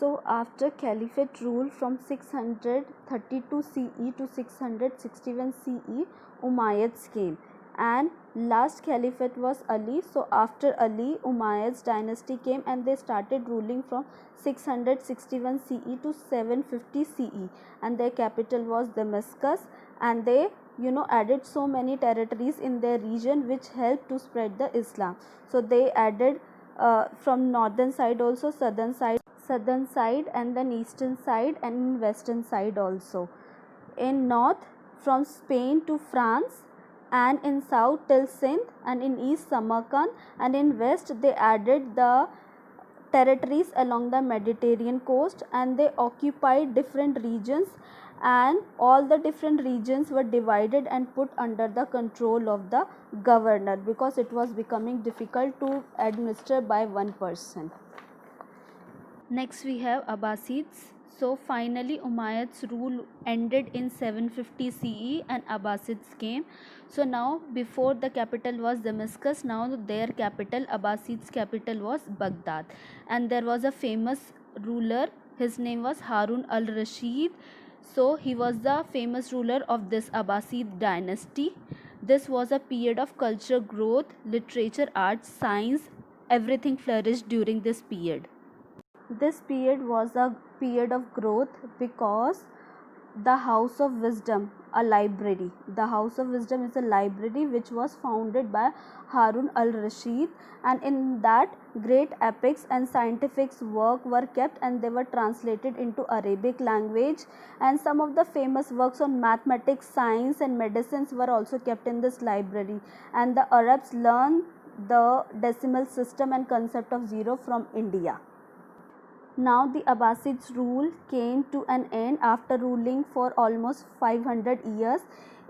So after Caliphate rule from 632 CE to 661 CE, Umayyads came, and last Caliphate was Ali. So after Ali, Umayyads dynasty came and they started ruling from 661 CE to 750 CE, and their capital was Damascus, and they added so many territories in their region which helped to spread the Islam. So they added from northern side also, southern side and then eastern side and western side also. In north from Spain to France, and in south till Sindh, and in east Samarkand, and in west they added the territories along the Mediterranean coast, and they occupied different regions, and all the different regions were divided and put under the control of the governor because it was becoming difficult to administer by one person. Next we have Abbasids. So finally Umayyads rule ended in 750 CE and Abbasids came. So now before the capital was Damascus, now their capital, Abbasids capital, was Baghdad, and there was a famous ruler, his name was Harun al-Rashid. So he was the famous ruler of this Abbasid dynasty. This was a period of culture growth, literature, arts, science, everything flourished during this period. This period was a period of growth because the House of Wisdom, a library. The House of Wisdom is a library which was founded by Harun al-Rashid, and in that great epics and scientific work were kept and they were translated into Arabic language, and some of the famous works on mathematics, science and medicines were also kept in this library, and the Arabs learned the decimal system and concept of zero from India. Now the Abbasids rule came to an end after ruling for almost 500 years.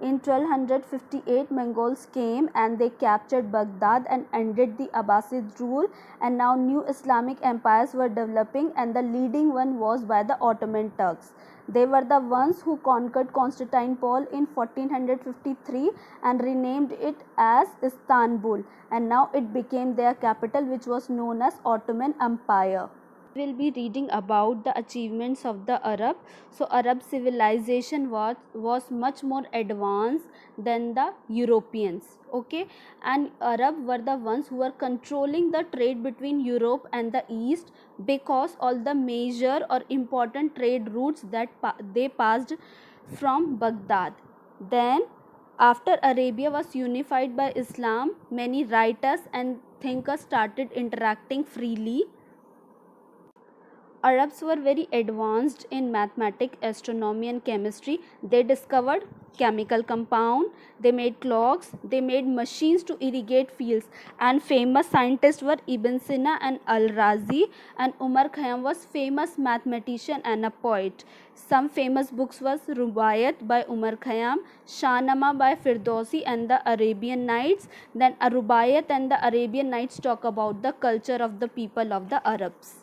In 1258 Mongols came and they captured Baghdad and ended the Abbasid rule, and now new Islamic empires were developing, and the leading one was by the Ottoman Turks. They were the ones who conquered Constantinople in 1453 and renamed it as Istanbul, and now it became their capital, which was known as Ottoman Empire. We will be reading about the achievements of the Arab. So Arab civilization was much more advanced than the Europeans, okay, and Arab were the ones who were controlling the trade between Europe and the East, because all the major or important trade routes that they passed from Baghdad. Then after Arabia was unified by Islam, many writers and thinkers started interacting freely. Arabs were very advanced in mathematics, astronomy and chemistry. They discovered chemical compound, they made clocks, they made machines to irrigate fields, and famous scientists were Ibn Sina and Al-Razi, and Umar Khayyam was famous mathematician and a poet. Some famous books was Rubaiyat by Umar Khayyam, Shahnama by Firdausi and the Arabian Nights. Then Rubaiyat and the Arabian Nights talk about the culture of the people of the Arabs.